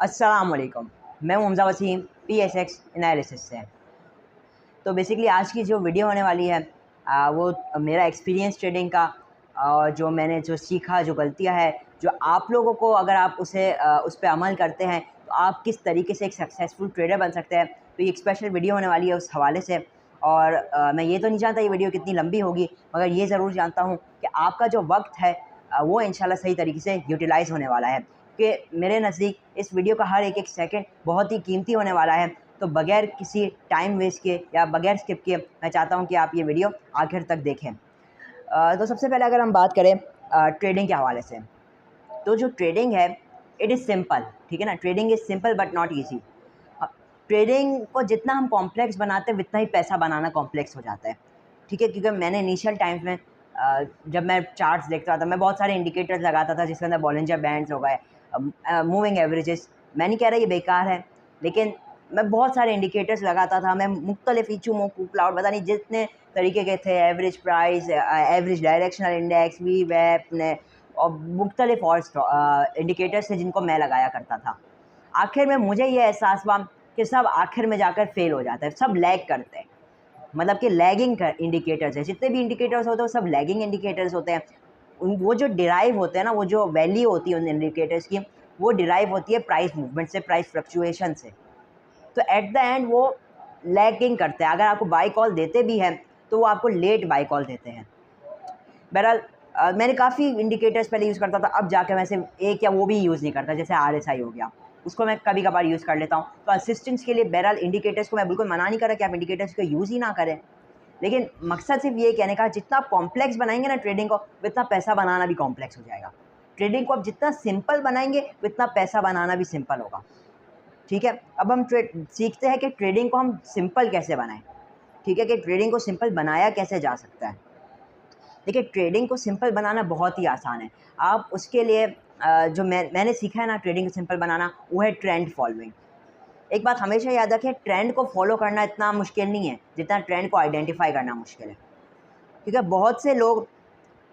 अस्सलाम वालेकुम। मैं हूं हमज़ा वसीम PSX एनालिसिस से। तो बेसिकली आज की जो वीडियो होने वाली है वो मेरा एक्सपीरियंस ट्रेडिंग का, और जो मैंने जो सीखा, जो गलतियां है, जो आप लोगों को अगर आप उस पर अमल करते हैं तो आप किस तरीके से एक सक्सेसफुल ट्रेडर बन सकते हैं। तो ये एक स्पेशल वीडियो होने वाली है उस हवाले से। और मैं ये तो नहीं जानता ये वीडियो कितनी लंबी होगी, मगर ये ज़रूर जानता हूँ कि आपका जो वक्त है वो इंशाल्लाह सही तरीके से यूटिलाइज़ होने वाला है। कि मेरे नज़दीक इस वीडियो का हर एक सेकंड बहुत ही कीमती होने वाला है। तो बगैर किसी टाइम वेस्ट किए या बगैर स्किप किए मैं चाहता हूँ कि आप ये वीडियो आखिर तक देखें। तो सबसे पहले अगर हम बात करें ट्रेडिंग के हवाले से, तो जो ट्रेडिंग है इट इज़ सिंपल, ठीक है ना। Trading is simple but not easy. Trading को जितना हम कॉम्प्लेक्स बनाते हैं उतना ही पैसा बनाना कॉम्प्लेक्स हो जाता है, ठीक है। क्योंकि मैंने इनिशियल टाइम्स में जब मैं चार्ट्स देखता था, मैं बहुत सारे इंडिकेटर्स लगाता था जिसके अंदर बॉलिंजर बैंड्स हो गए, मूविंग एवरेजेस। मैं नहीं कह रहा ये बेकार है, लेकिन मैं बहुत सारे इंडिकेटर्स लगाता था। मैं मुख्तलिफ इचू क्लाउड पता नहीं जितने तरीके के थे, average price, average directional index, वी वेप ने, और मुख्तलिफ और इंडिकेटर्स थे जिनको मैं लगाया करता था। आखिर में मुझे ये एहसास हुआ कि सब आखिर में जाकर फेल हो जाता है, सब लैग करते हैं। मतलब कि लैगिंग इंडिकेटर्स है, जितने भी इंडिकेटर्स होते हैं वो सब लैगिंग इंडिकेटर्स होते हैं। वो जो डिराइव होते हैं ना, वो जो वैल्यू होती है उन इंडिकेटर्स की, वो डिराइव होती है प्राइस मूवमेंट से, प्राइस फ्लक्चुएशन से। तो एट द एंड वो लैगिंग करते हैं। अगर आपको बाई कॉल देते भी हैं तो वो आपको लेट बाई कॉल देते हैं। बहरहाल मैंने काफ़ी इंडिकेटर्स पहले यूज़ करता था, अब जाके मैं सिर्फ एक या वो भी यूज़ नहीं करता। जैसे RSI हो गया, उसको मैं कभी कभार यूज़ कर लेता हूँ। तो असिस्टेंस के लिए बहरहाल इंडिकेटर्स को मैं बिल्कुल मना नहीं कर रहा कि आप इंडिकेटर्स को यूज़ ही ना करें, लेकिन मकसद सिर्फ ये कहने का, जितना आप कॉम्प्लेक्स बनाएंगे ना ट्रेडिंग को, उतना पैसा बनाना भी कॉम्प्लेक्स हो जाएगा। ट्रेडिंग को आप जितना सिंपल बनाएंगे उतना पैसा बनाना भी सिंपल होगा, ठीक है। अब हम सीखते हैं कि ट्रेडिंग को हम सिंपल कैसे बनाएं, ठीक है, कि ट्रेडिंग को सिंपल बनाया कैसे जा सकता है। देखिए, ट्रेडिंग को सिंपल बनाना बहुत ही आसान है। आप उसके लिए जो मैंने सीखा है ना ट्रेडिंग को सिंपल बनाना, वो है ट्रेंड फॉलोइंग। एक बात हमेशा याद रखें, ट्रेंड को फॉलो करना इतना मुश्किल नहीं है जितना ट्रेंड को आइडेंटिफाई करना मुश्किल है। क्योंकि बहुत से लोग,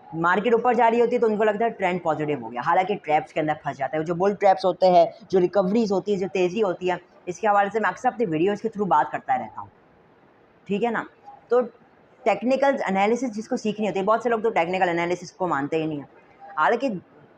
मार्केट ऊपर जा रही होती है तो उनको लगता है ट्रेंड पॉजिटिव हो गया, हालांकि ट्रैप्स के अंदर फंस जाता है। जो बुल ट्रैप्स होते हैं, जो रिकवरीज होती है, जो तेज़ी होती है, इसके हवाले से मैं अक्सर अपनी वीडियोज़ के थ्रू बात करता रहता हूँ, ठीक है ना। तो टेक्निकल एनालिसिस जिसको सीखनी होती है, बहुत से लोग तो टेक्निकल एनालिसिस को मानते ही नहीं हैं। हालांकि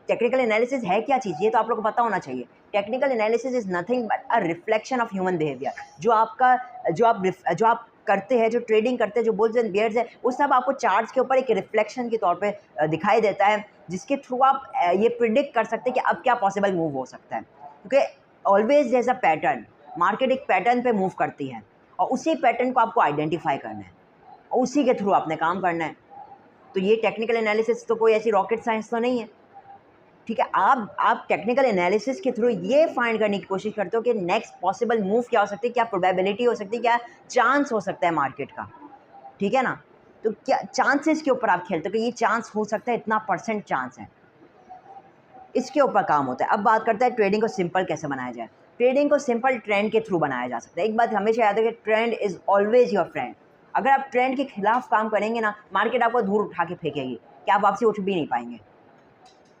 टेक्निकल एनालिसिस है क्या चीज़, ये तो आप लोग को पता होना चाहिए। Technical analysis is nothing but a reflection of human behaviour. जो आप करते हैं, जो ट्रेडिंग करते हैं, जो बुल्स एंड बियर्स है, वो सब आपको चार्ट्स के ऊपर एक रिफ्लेक्शन के तौर पे दिखाई देता है, जिसके थ्रू आप ये प्रिडिक्ट कर सकते हैं कि अब क्या पॉसिबल मूव हो सकता है। क्योंकि always there is a pattern, market एक पैटर्न पे मूव करती है, और उसी पैटर्न को आपको आइडेंटिफाई करना है और उसी के थ्रू आपने काम करना है। तो ये टेक्निकल एनालिसिस तो कोई ऐसी रॉकेट साइंस तो नहीं है, ठीक है। आप टेक्निकल एनालिसिस के थ्रू ये फाइंड करने की कोशिश करते हो कि नेक्स्ट पॉसिबल मूव क्या हो सकती है, क्या प्रोबेबिलिटी हो सकती है, क्या चांस हो सकता है मार्केट का, ठीक है ना। तो क्या चांसेस के ऊपर आप खेलते हो कि ये चांस हो सकता है, इतना % चांस है, इसके ऊपर काम होता है। अब बात करते हैं ट्रेडिंग को सिंपल कैसे बनाया जाए। ट्रेडिंग को सिंपल ट्रेंड के थ्रू बनाया जा सकता है। एक बात हमेशा याद है कि trend is always your friend. अगर आप ट्रेंड के खिलाफ काम करेंगे ना, मार्केट आपको दूर उठा के फेंकेगी कि आप वापसी उठ भी नहीं पाएंगे।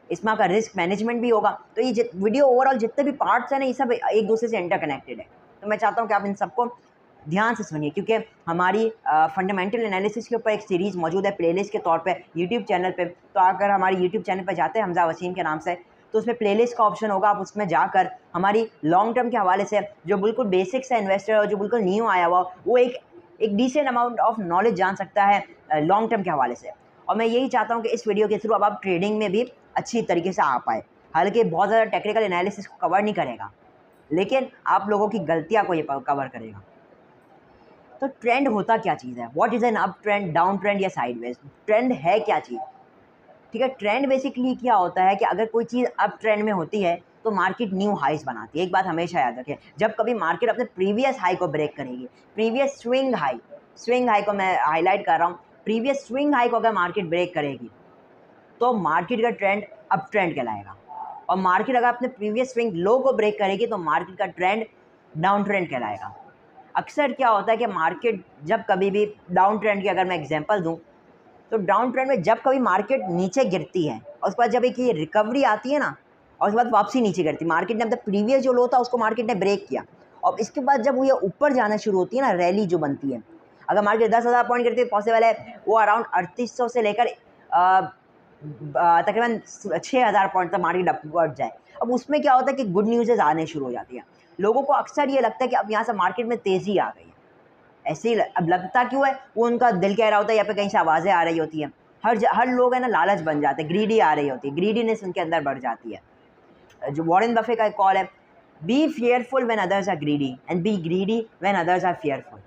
इसमें आपका रिस्क मैनेजमेंट भी होगा। तो ये वीडियो ओवरऑल जितने भी पार्ट्स हैं ना, ये सब एक दूसरे से इंटरकनेक्टेड है। तो मैं चाहता हूँ कि आप इन सबको ध्यान से सुनिए, क्योंकि हमारी फंडामेंटल एनालिसिस के ऊपर एक सीरीज़ मौजूद है प्लेलिस्ट के तौर पे यूट्यूब चैनल पे। तो अगर हमारे यूट्यूब चैनल पर जाते हैं हमज़ा वसीम के नाम से, तो उसमें प्लेलिस्ट का ऑप्शन होगा। आप उसमें जाकर हमारी लॉन्ग टर्म के हवाले से जो बिल्कुल बेसिक्स है इन्वेस्टर और जो बिल्कुल न्यू आया हुआ, वो एक डिसेंट अमाउंट ऑफ नॉलेज जान सकता है लॉन्ग टर्म के हवाले से। और मैं यही चाहता हूँ कि इस वीडियो के थ्रू अब आप ट्रेडिंग में भी अच्छी तरीके से आ पाए। हालांकि बहुत ज़्यादा टेक्निकल एनालिसिस को कवर नहीं करेगा, लेकिन आप लोगों की गलतियाँ को ये कवर करेगा। तो ट्रेंड होता क्या चीज़ है, what is an up trend, down trend या साइडवेज। ट्रेंड है क्या चीज़, ठीक है। ट्रेंड बेसिकली क्या होता है कि अगर कोई चीज़ अप ट्रेंड में होती है तो मार्केट न्यू हाइस बनाती है। एक बात हमेशा याद रखें, जब कभी मार्केट अपने प्रीवियस हाई को ब्रेक करेगी, प्रीवियस स्विंग हाई को मैं हाईलाइट कर रहा हूँ, प्रीवियस स्विंग हाई को अगर मार्केट ब्रेक करेगी तो मार्केट का ट्रेंड अप ट्रेंड कहलाएगा। और मार्केट अगर अपने प्रीवियस स्विंग लो को ब्रेक करेगी तो मार्केट का ट्रेंड डाउन ट्रेंड कहलाएगा। अक्सर क्या होता है कि मार्केट जब कभी भी डाउन ट्रेंड की अगर मैं एग्जांपल दूं, तो डाउन ट्रेंड में जब कभी मार्केट नीचे गिरती है और उसके बाद जब एक ये रिकवरी आती है ना, और उसके बाद वापसी नीचे करती। मार्केट ने मतलब प्रीवियस जो लो था उसको मार्केट ने ब्रेक किया, और इसके बाद जब वो ये ऊपर जाना शुरू होती है ना, रैली जो बनती है, अगर मार्केट 10,000 पॉइंट करती है, पॉसिबल है वो अराउंड 3800 से लेकर तकरीबन 6,000 पॉइंट तक मार्केट अपवर्ड जाए। अब उसमें क्या होता है कि गुड न्यूज़ेज आने शुरू हो जाती हैं। लोगों को अक्सर ये लगता है कि अब यहाँ से मार्केट में तेज़ी आ गई है। ऐसे ही अब लगता क्यों है, वो उनका दिल कह रहा होता है, या फिर कहीं से आवाज़ें आ रही होती हैं। हर लोग है ना लालच बन जाते हैं, ग्रीडी आ रही होती है, ग्रीडीनेस उनके अंदर बढ़ जाती है। जो वॉरेन बफे का एक कॉल है, be fearful when others are greedy and be greedy when others are fearful.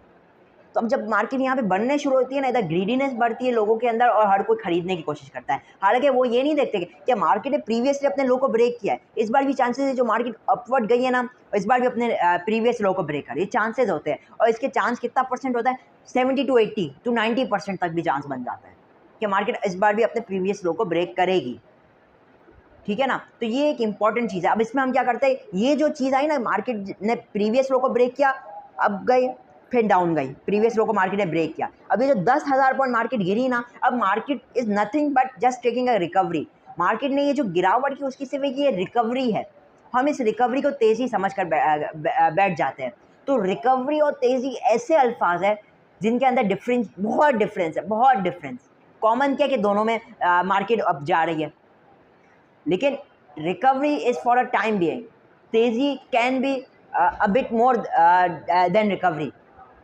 तो अब जब मार्केट यहाँ पे बढ़ने शुरू होती है ना, इधर ग्रीडीनेस बढ़ती है लोगों के अंदर और हर कोई खरीदने की कोशिश करता है। हालांकि वो ये नहीं देखते कि मार्केट ने प्रीवियसली अपने लो को ब्रेक किया है, इस बार भी चांसेस है जो मार्केट अपवर्ड गई है ना, इस बार भी अपने प्रीवियस लो को ब्रेक कर, ये चांसेस होते हैं। और इसके चांस कितना परसेंट होता है, 70 to 80 to 90% तक भी चांस बन जाता है कि मार्केट इस बार भी अपने प्रीवियस लो को ब्रेक करेगी। ठीक है ना, तो ये एक इंपॉर्टेंट चीज़ है। अब इसमें हम क्या करते हैं, ये जो चीज़ आई ना, मार्केट ने प्रीवियस लो को ब्रेक किया, अब गए फिर डाउन गई, प्रीवियस लो को मार्केट ने ब्रेक किया। अब ये जो 10,000 पॉइंट मार्केट गिरी ना, अब market is nothing but just taking a recovery. Market ने ये जो गिरावट की उसकी सिर्फ एक ये रिकवरी है। हम इस रिकवरी को तेज़ी समझ कर बैठ जाते हैं। तो रिकवरी और तेज़ी ऐसे अल्फाज है जिनके अंदर बहुत डिफरेंस है, बहुत डिफरेंस। कॉमन क्या है कि दोनों में मार्केट अप जा रही है, लेकिन recovery is for a time being, तेज़ी can be a bit more than recovery.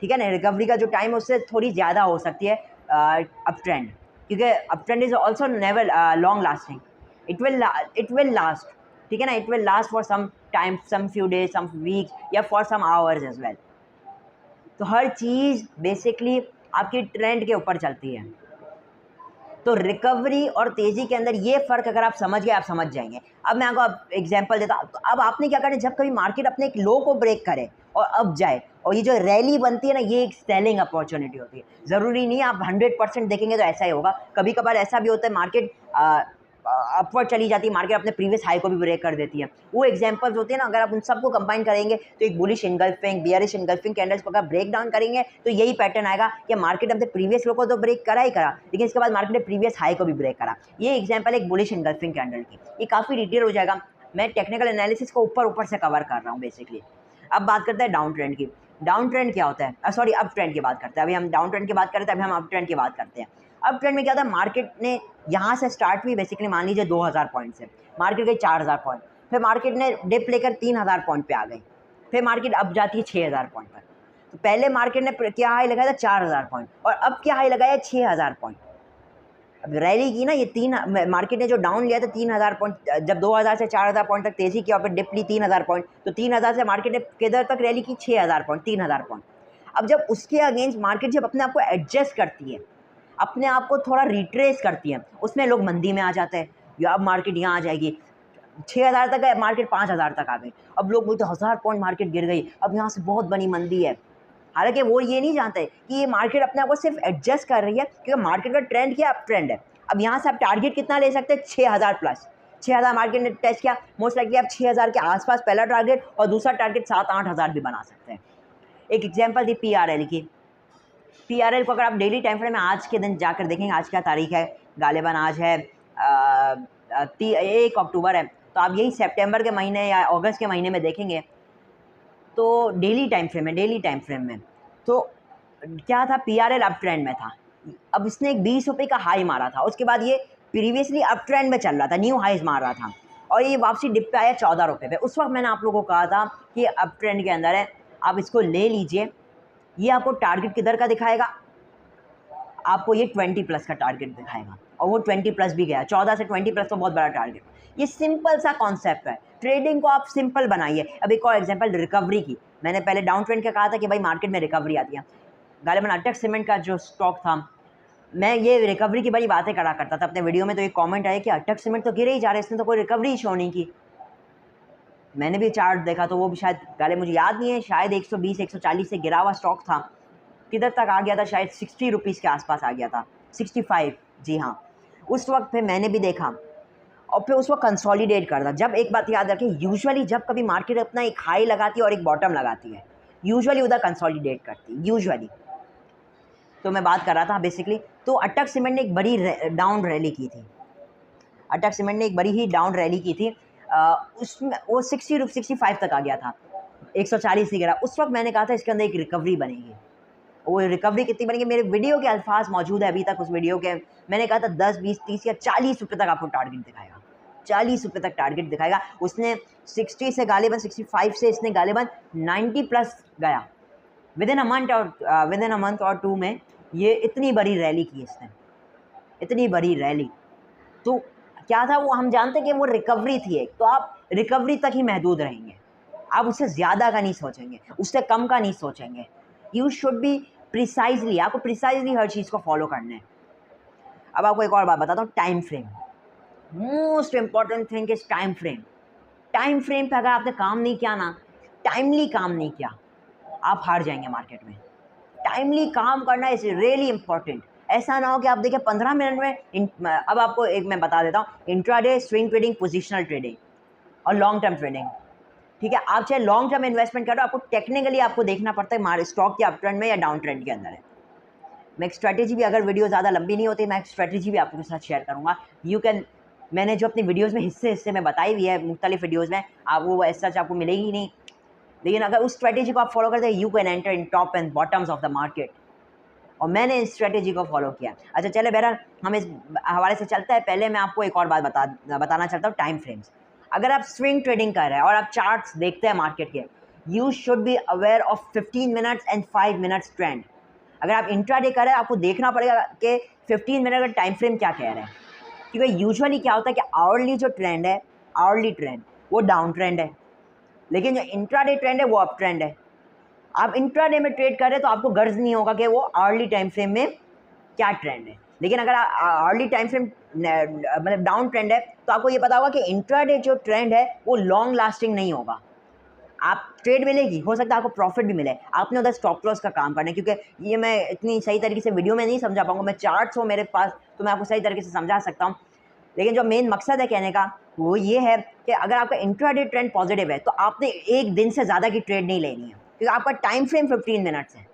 ठीक है ना, रिकवरी का जो टाइम है उससे थोड़ी ज़्यादा हो सकती है अप ट्रेंड, क्योंकि up trend is also never long lasting, it will last. ठीक है ना, it will last for some time, some few days, some weeks, या for some hours as well. तो हर चीज़ बेसिकली आपकी ट्रेंड के ऊपर चलती है। तो रिकवरी और तेज़ी के अंदर ये फ़र्क अगर आप समझ गए, आप समझ जाएंगे। अब मैं आपको एग्जांपल देता हूँ। तो अब आपने क्या करना है, जब कभी मार्केट अपने एक लो को ब्रेक करे और अब जाए, और ये जो रैली बनती है ना, ये एक सेलिंग अपॉर्चुनिटी होती है। ज़रूरी नहीं आप 100% देखेंगे तो ऐसा ही होगा, कभी कभार ऐसा भी होता है मार्केट अपवर्ड चली जाती है, मार्केट अपने प्रीवियस हाई को भी ब्रेक कर देती है। वो एग्जांपल्स होते हैं ना, अगर आप उन सबको कंबाइन करेंगे तो एक bullish engulfing, bearish engulfing candles को अगर ब्रेक डाउन करेंगे तो यही पैटर्न आएगा कि मार्केट अपने प्रीवियस लो को तो ब्रेक करा ही करा, लेकिन इसके बाद मार्केट ने प्रीवियस हाई को भी ब्रेक करा। ये एग्जाम्पल एक बुलिश इनगल्फिंग कैंडल की, ये काफ़ी डिटेल हो जाएगा। मैं टेक्निकल एनालिसिस को ऊपर से कवर कर रहा हूँ बेसिकली। अब बात करते हैं डाउन ट्रेंड की। डाउन ट्रेंड क्या होता है, सॉरी अप ट्रेंड की बात करते हैं। अभी हम डाउन ट्रेंड की बात करते हैं, अभी हम अप ट्रेंड की बात करते हैं। अप ट्रेंड में क्या होता है, मार्केट ने यहाँ से स्टार्ट हुई बेसिकली, मान लीजिए 2,000 पॉइंट से, मार्केट गई 4,000 पॉइंट, फिर मार्केट ने डिप लेकर 3,000 पॉइंट पे आ गई, फिर मार्केट अब जाती है 6,000 पॉइंट पर। तो पहले मार्केट ने क्या हाई लगाया था, 4,000 पॉइंट, और अब क्या हाई लगाया, 6,000 पॉइंट। अब रैली की ना, ये मार्केट ने जो डाउन लिया था 3,000 पॉइंट, जब 2,000 से 4,000 पॉइंट तक तेजी किया और फिर डिप ली 3,000 पॉइंट, तो 3,000 से मार्केट ने किधर तक रैली की, 6,000 पॉइंट, 3,000 पॉइंट। अब जब उसके अगेंस्ट मार्केट जब अपने आप को एडजस्ट करती है, अपने आप को थोड़ा रिट्रेस करती है, उसमें लोग मंदी में आ जाते हैं, या अब मार्केट यहाँ आ जाएगी, 6,000 तक है मार्केट, 5,000 तक आ गई। अब लोग बोलते 1,000 पॉइंट मार्केट गिर गई, अब यहाँ से बहुत बड़ी मंदी है। हालांकि वो ये नहीं जानते कि ये मार्केट अपने आप को सिर्फ एडजस्ट कर रही है, क्योंकि मार्केट का ट्रेंड क्या, अप ट्रेंड है। अब यहाँ से आप टारगेट कितना ले सकते हैं, 6,000 प्लस। 6,000 मार्केट ने टेस्ट किया, मोस्ट लाइकली आप 6,000 के आसपास पहला टारगेट और दूसरा टारगेट 7-8,000 भी बना सकते हैं। एक एग्जाम्पल थी PRL की। PRL को अगर आप डेली टाइम फ्रेम में आज के दिन जाकर देखेंगे, आज क्या तारीख है, गालिबन आज है 1 अक्टूबर है, तो आप यही सितंबर के महीने या अगस्त के महीने में देखेंगे तो डेली टाइम फ्रेम में तो क्या था, PRL अप ट्रेंड में था। अब इसने एक 20 रुपये का हाई मारा था, उसके बाद ये प्रीवियसली अप ट्रेंड में चल रहा था, न्यू हाइज मार रहा था, और ये वापसी डिप पे आया 14 रुपये पे। उस वक्त मैंने आप लोगों को कहा था कि अप ट्रेंड के अंदर है, आप इसको ले लीजिए। ये आपको टारगेट किधर का दिखाएगा, आपको ये 20 प्लस का टारगेट दिखाएगा, और वो 20 प्लस भी गया, 14 से 20 प्लस तो बहुत बड़ा टारगेट। ये सिंपल सा कॉन्सेप्ट है, ट्रेडिंग को आप सिंपल बनाइए। अब एक और एग्जांपल रिकवरी की, मैंने पहले डाउन ट्रेंड का कहा था कि भाई मार्केट में रिकवरी आती है। गालिबन अटक सीमेंट का जो स्टॉक था, मैं ये रिकवरी की बड़ी बातें करा करता था अपने वीडियो में, तो एक कमेंट आया कि अटक सीमेंट तो गिरे ही जा रहे, इसने तो कोई रिकवरी शो नहीं की। मैंने भी चार्ट देखा तो वो भी शायद गाले मुझे याद नहीं है, शायद 120-140 से गिरा हुआ स्टॉक था, किधर तक आ गया था, शायद 60 रुपीज़ के आसपास आ गया था, 65, जी हाँ। उस वक्त फिर मैंने भी देखा और फिर उसको कंसोलिडेट करता। जब एक बात याद रखें, यूजुअली जब कभी मार्केट अपना एक हाई लगाती है और एक बॉटम लगाती है, यूजुअली उधर कंसोलिडेट करती है यूजुअली। तो मैं बात कर रहा था बेसिकली, तो अटक सीमेंट ने एक बड़ी डाउन रैली की थी, अटक सीमेंट ने एक बड़ी ही डाउन रैली की थी उसमें वो 65 तक आ गया था, 140 ही गिरा। उस वक्त मैंने कहा था इसके अंदर एक रिकवरी बनेगी। वो रिकवरी कितनी बनेगी, मेरे वीडियो के अल्फाज मौजूद है अभी तक उस वीडियो के। मैंने कहा था 10, 20, 30 या 40 रुपये तक आपको टारगेट दिखाएगा, 40 रुपये तक टारगेट दिखाएगा। उसने 60 से गालिबन 65 से इसने गालिबन 90 प्लस गया विद इन अ मंथ और 2 में। ये इतनी बड़ी रैली की इसने, इतनी बड़ी रैली। तो क्या था वो, हम जानते कि वो रिकवरी थी एक, तो आप रिकवरी तक ही महदूद रहेंगे, आप उससे ज़्यादा का नहीं सोचेंगे, उससे कम का नहीं सोचेंगे। यू शुड बी प्रिसाइजली, आपको प्रिसाइजली हर चीज़ को फॉलो करना है। अब आपको एक और बात बताता हूँ, time frame. Most important thing is time frame. Time frame पे अगर आपने काम नहीं किया ना, टाइमली काम नहीं किया, आप हार जाएंगे मार्केट में। टाइमली काम करना इज रियली इंपॉर्टेंट। ऐसा ना हो कि आप देखिए 15 मिनट में अब आपको एक मैं बता देता हूँ, intraday, swing trading, positional trading और लॉन्ग टर्म ट्रेडिंग। ठीक है, आप चाहे लॉन्ग टर्म इन्वेस्टमेंट करो, आपको टेक्निकली आपको देखना पड़ता है स्टॉक के अप ट्रेंड में या डाउन ट्रेंड के अंदर है। मैं एक स्ट्रैटेजी भी, अगर वीडियो ज़्यादा लंबी नहीं होती, मैं एक स्ट्रैटेजी भी आपके साथ शेयर करूँगा। यू कैन, मैंने जो अपनी वीडियोज़ में हिस्से में बताई हुई है मुख्तलिफ वीडियोज़ में, आप वो ऐसा आपको मिलेगी नहीं, लेकिन अगर उस स्ट्रैटेजी को आप फॉलो करते हैं, you can enter in top and bottoms of the market. और मैंने इस स्ट्रैटेजी को फॉलो किया। अच्छा चले, बहरहाल हम इस हवाले से चलता है। पहले मैं आपको एक और बात बताना चाहता हूँ, टाइम फ्रेम्स। अगर आप स्विंग ट्रेडिंग कर रहे हैं और आप चार्ट्स देखते हैं मार्केट के, you should be aware of 15 minutes and 5 minutes trend. अगर आप इंट्राडे कर रहे हैं, आपको देखना पड़ेगा कि 15 मिनट का टाइम फ्रेम क्या कह रहे हैं, क्योंकि यूजुअली क्या होता है कि आवरली जो ट्रेंड है, आवरली ट्रेंड वो डाउन ट्रेंड है, लेकिन जो इंट्राडे ट्रेंड है वो अप ट्रेंड है। आप इंट्राडे में ट्रेड कर रहे हैं तो आपको गर्ज नहीं होगा कि वो अर्ली टाइम फ्रेम में क्या ट्रेंड है, लेकिन अगर अर्ली टाइम फ्रेम मतलब डाउन ट्रेंड है तो आपको ये पता होगा कि इंट्राडे जो ट्रेंड है वो लॉन्ग लास्टिंग नहीं होगा। आप ट्रेड मिलेगी, हो सकता है आपको प्रॉफिट भी मिले, आपने उधर स्टॉप लॉस का काम करना है। क्योंकि ये मैं इतनी सही तरीके से वीडियो में नहीं समझा पाऊंगा, मैं चार्ट्स हो मेरे पास तो मैं आपको सही तरीके से समझा सकता हूँ, लेकिन जो मेन मकसद है कहने का वो ये है कि अगर आपका इंट्राडे ट्रेंड पॉजिटिव है तो आपने एक दिन से ज़्यादा की ट्रेड नहीं लेनी है, क्योंकि आपका टाइम फ्रेम 15 मिनट्स है।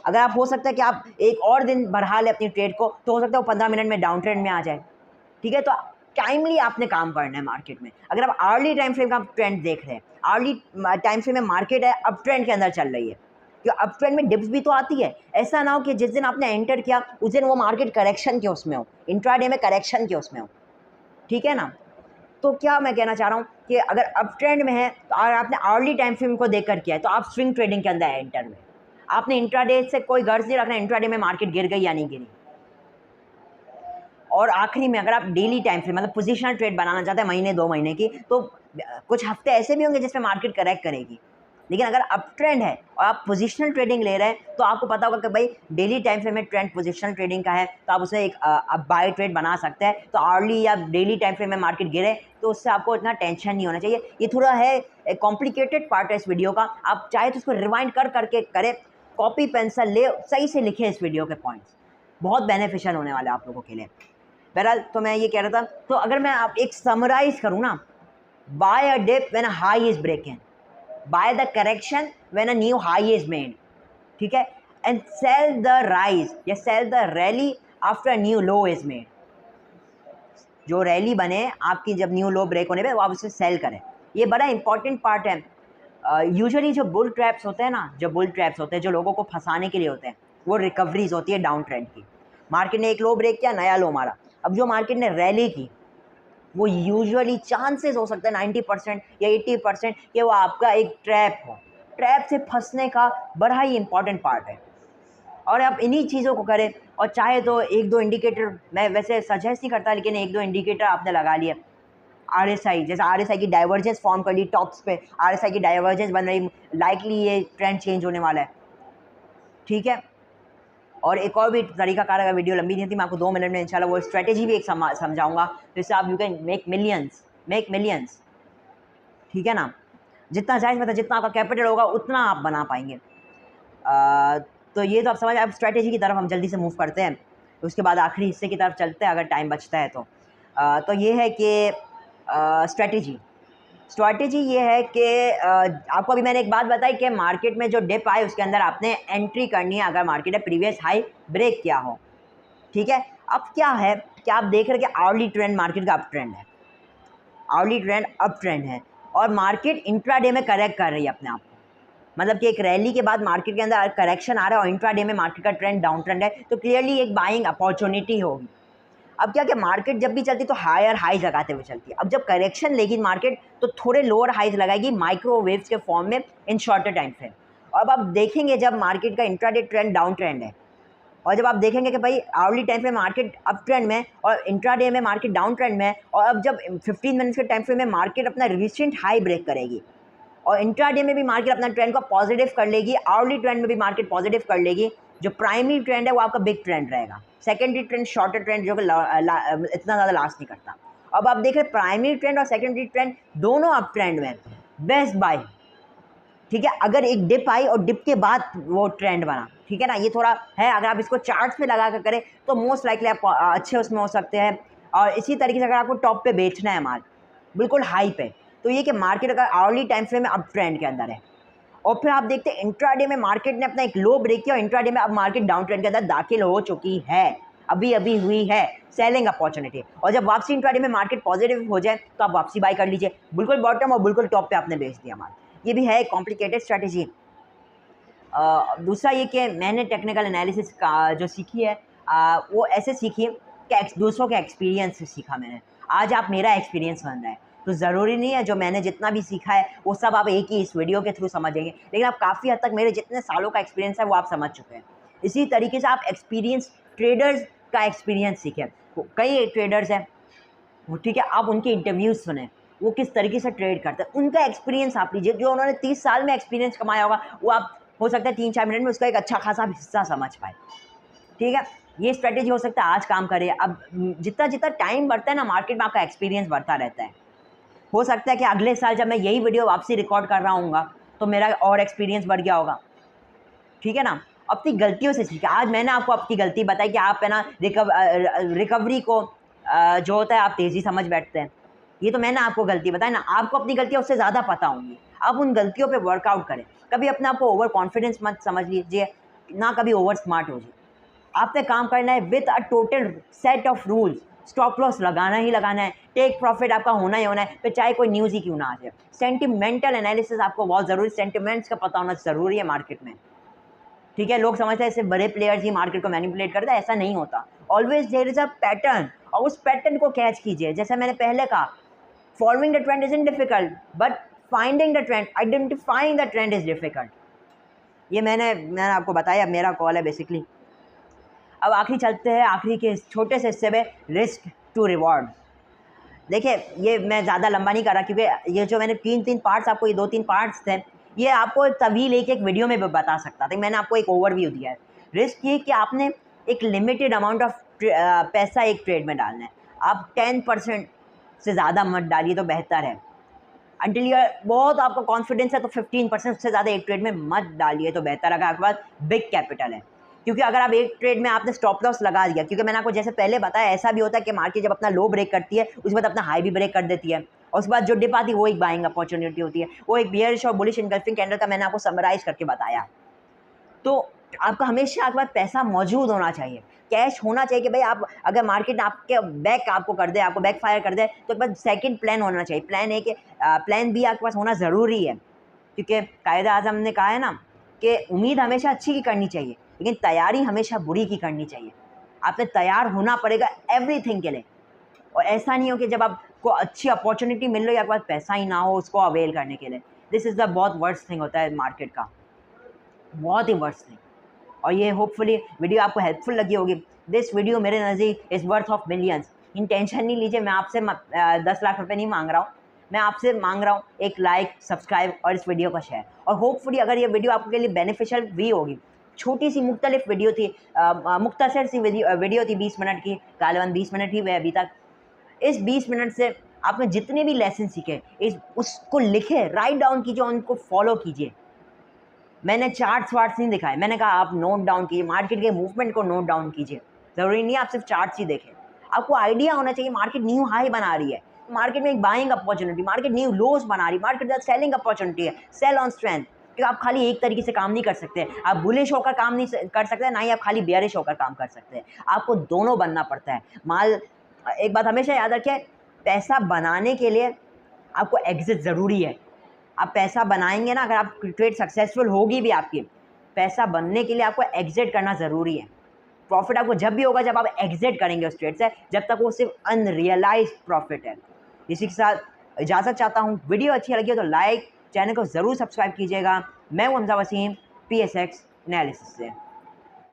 अगर आप, हो सकता है कि आप एक और दिन बढ़ा लें अपनी ट्रेड को, तो हो सकता है वो 15 मिनट में डाउन ट्रेंड में आ जाए। ठीक है, तो टाइमली आपने काम करना है मार्केट में। अगर आप अर्ली टाइम फ्रेम का ट्रेंड देख रहे हैं, अर्ली टाइम फ्रेम में मार्केट है, अप ट्रेंड के अंदर चल रही है, क्योंकि अप ट्रेंड में डिप्स भी तो आती है। ऐसा ना हो कि जिस दिन आपने एंटर किया उस दिन वो मार्केट करेक्शन के उसमें हो, इंट्राडे में करेक्शन के उसमें हो। ठीक है ना, तो क्या मैं कहना चाह रहा हूँ कि अगर अप ट्रेंड में है तो और आपने अर्ली टाइम फ्रेम को देखकर किया है तो आप स्विंग ट्रेडिंग के अंदर एंटर हुए। आपने इंट्राडे से कोई गर्ज नहीं रखना इंट्राडे में मार्केट गिर गई या नहीं गिरी। और आखिरी में, अगर आप डेली टाइम फ्रेम मतलब पोजिशनल ट्रेड बनाना चाहते हैं महीने 2 महीने की, तो कुछ हफ्ते ऐसे भी होंगे जिसमें मार्केट करेक्ट करेगी, लेकिन अगर अप ट्रेंड है और आप पोजिशनल ट्रेडिंग ले रहे हैं तो आपको पता होगा कि भाई डेली टाइम फ्रेम में ट्रेंड पोजिशनल ट्रेडिंग का है, तो आप उसमें एक बाय ट्रेड बना सकते हैं। तो अर्ली या डेली टाइम फ्रेम में मार्केट गिरे तो उससे आपको इतना टेंशन नहीं होना चाहिए। ये थोड़ा है कॉम्प्लिकेटेड पार्ट है इस वीडियो का, आप चाहे तो उसको रिवाइंड करके करें, कॉपी पेंसिल ले, सही से लिखें इस वीडियो के पॉइंट्स, बहुत बेनिफिशियल होने वाले आप लोगों के लिए। बहरहाल तो मैं ये कह रहा था, तो अगर मैं आप एक समराइज करूँ ना, buy a dip when a high is broken, buy the correction when a new high is made, ठीक है, एंड सेल द राइज या sell the rally after new low is made. जो रैली बने आपकी जब new लो break होने पे, वो आप उसे सेल करें, ये बड़ा इंपॉर्टेंट पार्ट है। यूजुअली जो बुल ट्रैप्स होते हैं ना, जो बुल ट्रैप्स होते हैं जो लोगों को फंसाने के लिए होते हैं, वो रिकवरीज होती है डाउन ट्रेंड की। मार्केट ने एक लो ब्रेक किया, नया लो मारा, अब जो मार्केट ने रैली की वो यूजुअली चांसेस हो सकते हैं 90% या 80% कि वो आपका एक ट्रैप हो। ट्रैप से फंसने का बड़ा ही इंपॉर्टेंट पार्ट है, और आप इन्हीं चीज़ों को करें। और चाहे तो 1-2 इंडिकेटर, मैं वैसे सजेस्ट नहीं करता, लेकिन 1-2 इंडिकेटर आपने लगा लिए। RSI, जैसे RSI की डाइवर्जेंस फॉर्म कर ली टॉप्स पे, RSI की डाइवर्जेंस बन रही, लाइकली ये ट्रेंड चेंज होने वाला है। ठीक है, और एक और भी तरीकाकार, अगर वीडियो लंबी नहीं थी मैं आपको 2 मिनट में इंशाल्लाह वो स्ट्रैटेजी भी एक समझाऊंगा, जिससे आप यू कैन मेक मिलियंस। ठीक है ना, जितना जायज़ मतलब जितना आपका कैपिटल होगा उतना आप बना पाएंगे। तो ये तो आप समझ, आप स्ट्रैटेजी की तरफ हम जल्दी से मूव करते हैं, उसके बाद आखिरी हिस्से की तरफ चलते हैं अगर टाइम बचता है तो। तो ये है कि स्ट्रैटेजी ये है कि आपको अभी मैंने एक बात बताई कि मार्केट में जो डिप आए उसके अंदर आपने एंट्री करनी है अगर मार्केट ने प्रीवियस हाई ब्रेक किया हो। ठीक है, अब क्या है कि आप देख रहे हैं कि आवरली ट्रेंड मार्केट का अप ट्रेंड है, आवरली ट्रेंड अप ट्रेंड है और मार्केट इंट्राडे में करेक्ट कर रही है अपने आप को, मतलब कि एक रैली के बाद मार्केट के अंदर करेक्शन आ रहा है और इंट्राडे में मार्केट का ट्रेंड डाउन ट्रेंड है, तो क्लियरली एक बाइंग अपॉर्चुनिटी होगी। अब क्या मार्केट जब भी चलती तो हायर हाइज लगाते हुए चलती है, अब जब करेक्शन लेगी मार्केट तो थोड़े लोअर हाइज लगाएगी माइक्रोवेव्स के फॉर्म में इन शॉर्टर टाइम फ्रेम। अब आप देखेंगे जब मार्केट का इंट्राडे ट्रेंड डाउन ट्रेंड है और जब आप देखेंगे कि भाई hourly time frame market up trend में और इंट्राडे में मार्केट डाउन ट्रेंड में, और अब जब 15 मिनट्स के टाइम फ्रेम में मार्केट अपना रिसेंट हाई ब्रेक करेगी और इंट्राडे में भी मार्केट अपना ट्रेंड को पॉजिटिव कर लेगी, आवरली ट्रेंड में भी मार्केट पॉजिटिव कर लेगी, जो प्राइमरी ट्रेंड है वो आपका बिग ट्रेंड रहेगा, सेकेंडरी ट्रेंड शॉर्टर ट्रेंड जो कि इतना ज़्यादा लास्ट नहीं करता। अब आप देख रहे हैं प्राइमरी ट्रेंड और सेकेंडरी ट्रेंड दोनों अप ट्रेंड में, बेस्ट बाय, ठीक है। अगर एक डिप आई और डिप के बाद वो ट्रेंड बना, ठीक है ना, ये थोड़ा है, अगर आप इसको चार्ट्स पे लगा कर करें तो मोस्ट लाइकली आप अच्छे उसमें हो सकते हैं। और इसी तरीके से अगर आपको टॉप पे बेचना है माल बिल्कुल हाई पे, तो ये कि मार्केट अगर आवरली टाइम फ्रेम में अप ट्रेंड के अंदर है और फिर आप देखते हैं इंट्राडे में मार्केट ने अपना एक लो ब्रेक किया और इंट्राडे में अब मार्केट डाउन ट्रेंड के अंदर दाखिल हो चुकी है, अभी अभी हुई है सेलिंग अपॉर्चुनिटी, और जब वापसी इंट्राडे में मार्केट पॉजिटिव हो जाए तो आप वापसी बाय कर लीजिए, बिल्कुल बॉटम और बिल्कुल टॉप पे आपने बेच दिया माल। ये भी है एक कॉम्प्लिकेटेड स्ट्रैटेजी। दूसरा ये कि मैंने टेक्निकल एनालिसिस का जो सीखी है वो ऐसे सीखी कि दूसरों के एक्सपीरियंस से सीखा मैंने। आज आप मेरा एक्सपीरियंस बन रहा है, तो ज़रूरी नहीं है जो मैंने जितना भी सीखा है वो सब आप एक ही इस वीडियो के थ्रू समझेंगे, लेकिन आप काफ़ी हद तक मेरे जितने सालों का एक्सपीरियंस है वो आप समझ चुके हैं। इसी तरीके से आप एक्सपीरियंस ट्रेडर्स का एक्सपीरियंस सीखें। कई ट्रेडर्स हैं वो, ठीक है, आप उनके इंटरव्यूज़ सुने, वो किस तरीके से ट्रेड करते हैं, उनका एक्सपीरियंस आप लीजिए। जो उन्होंने 30 साल में एक्सपीरियंस कमाया होगा वो आप हो सकता है 3-4 मिनट में उसका एक अच्छा खासा हिस्सा समझ पाए, ठीक है। ये स्ट्रैटेजी हो सकता है आज काम करे। अब जितना जितना टाइम बढ़ता है ना मार्केट में आपका एक्सपीरियंस बढ़ता रहता है। हो सकता है कि अगले साल जब मैं यही वीडियो वापसी रिकॉर्ड कर रहा हूँ तो मेरा और एक्सपीरियंस बढ़ गया होगा, ठीक है ना। अपनी गलतियों से सीखें। आज मैंने आपको अपनी गलती बताई कि आप है ना रिकवरी को जो होता है आप तेज़ी समझ बैठते हैं, ये तो मैंने आपको गलती बताई ना, आपको अपनी गलतियाँ उससे ज़्यादा पता होंगी। आप उन गलतियों पे वर्कआउट करें, कभी अपने आप को ओवर कॉन्फिडेंस मत समझ लीजिए, ना कभी ओवर स्मार्ट हो जाए। आप पे काम करना है with a total set of rules, stop loss लगाना ही लगाना है, टेक प्रॉफिट आपका होना ही होना है, फिर चाहे कोई न्यूज़ ही क्यों ना आ जाए। सेंटिमेंटल एनालिसिस आपको बहुत ज़रूरी, सेंटिमेंट्स का पता होना ज़रूरी है मार्केट में, ठीक है। लोग समझते हैं सिर्फ बड़े प्लेयर्स ही मार्केट को मैनिपुलेट करते हैं, ऐसा नहीं होता। Always there is a pattern और उस पैटर्न को कैच कीजिए। जैसे मैंने पहले कहा, following the trend isn't difficult but finding the trend, identifying the trend is difficult. ये मैंने आपको बताया, मेरा कॉल है बेसिकली। अब आखिरी चलते हैं आखिरी के छोटे से हिस्से में, रिस्क टू रिवॉर्ड। देखिए ये मैं ज़्यादा लंबा नहीं कर रहा क्योंकि ये जो मैंने तीन पार्ट्स आपको, ये 2-3 पार्ट्स थे, ये आपको तभी लेके एक वीडियो में बता सकता था। मैंने आपको एक ओवरव्यू दिया है। रिस्क ये कि आपने एक लिमिटेड अमाउंट ऑफ पैसा एक ट्रेड में डालना है। आप 10% से ज़्यादा मत डालिए तो बेहतर है। अंटिल यू बहुत आपको कॉन्फिडेंस है तो 15% से ज़्यादा एक ट्रेड में मत डालिए तो बेहतर, अगर आपके पास बिग कैपिटल है। क्योंकि अगर आप एक ट्रेड में आपने स्टॉप लॉस लगा दिया, क्योंकि मैंने आपको जैसे पहले बताया ऐसा भी होता है कि मार्केट जब अपना लो ब्रेक करती है उसके बाद अपना हाई भी ब्रेक कर देती है और उसके बाद जो डिप आती है वो एक बाइंग अपॉर्चुनिटी होती है। वो एक बियरिश और बुलिश इनगल्फिंग कैंडल का मैंने आपको समराइज करके बताया। तो आपका हमेशा आपके पास पैसा मौजूद होना चाहिए, कैश होना चाहिए कि भाई आप अगर मार्केट आपके बैक आपको कर दे, आपको बैक फायर कर दे, तो एक बार सेकंड प्लान होना चाहिए। प्लान ए के प्लान बी आपके पास होना ज़रूरी है, क्योंकि कायदा आज़म ने कहा है ना कि उम्मीद हमेशा अच्छी की करनी चाहिए लेकिन तैयारी हमेशा बुरी की करनी चाहिए। आपने तैयार होना पड़ेगा एवरीथिंग के लिए, और ऐसा नहीं हो कि जब आपको अच्छी अपॉर्चुनिटी मिल रही है आपके पास पैसा ही ना हो उसको अवेल करने के लिए। दिस इज़ द बहुत वर्स्ट थिंग होता है मार्केट का, बहुत ही वर्स्ट थिंग। और ये होपफुली वीडियो आपको हेल्पफुल लगी होगी। दिस वीडियो मेरे नज़दीक is worth of millions. In tension नहीं लीजिए, मैं आपसे 10 लाख रुपए नहीं मांग रहा हूँ, मैं आपसे मांग रहा हूँ एक लाइक, सब्सक्राइब और इस वीडियो का शेयर। और होपफुली अगर ये वीडियो आपके लिए बेनिफिशियल भी होगी, छोटी सी मुख्तलिफ वीडियो थी, मुख्तसर सी वीडियो थी 20 मिनट की, गालिबन 20 मिनट ही हुए अभी तक। इस 20 मिनट से आपने जितने भी लेसन सीखे उसको लिखे, राइट डाउन कीजिए, उनको फॉलो कीजिए। मैंने चार्ट्स वार्ट्स नहीं दिखाए, मैंने कहा आप नोट डाउन कीजिए, मार्केट के मूवमेंट को नोट डाउन कीजिए। ज़रूरी नहीं है आप सिर्फ चार्ट्स ही देखें, आपको आइडिया होना चाहिए मार्केट न्यू हाई बना रही है, मार्केट में एक बाइंग अपॉर्चुनिटी, मार्केट न्यू लोज बना रही है, मार्केट सेलिंग अपॉर्चुनिटी है, सेल ऑन स्ट्रेंथ। क्योंकि आप खाली एक तरीके से काम नहीं कर सकते, आप बुलिश होकर काम नहीं कर सकते, ना ही आप खाली बेयरिश होकर काम कर सकते हैं। आपको दोनों बनना पड़ता है। माल एक बात हमेशा याद रखें, पैसा बनाने के लिए आपको एग्ज़िट ज़रूरी है। आप पैसा बनाएँगे ना, अगर आप ट्रेड सक्सेसफुल होगी भी आपकी, पैसा बनने के लिए आपको एग्ज़िट करना ज़रूरी है। प्रॉफ़िट आपको जब भी होगा जब आप एग्ज़िट करेंगे उस ट्रेड से, जब तक वो सिर्फ़ अनरियलाइज़्ड प्रॉफ़िट है। इसी के साथ इजाज़त चाहता हूँ। वीडियो अच्छी लगी हो तो लाइक, चैनल को ज़रूर सब्सक्राइब कीजिएगा। मैं हूँ हमज़ा वसीम, PSX एनालिसिस से।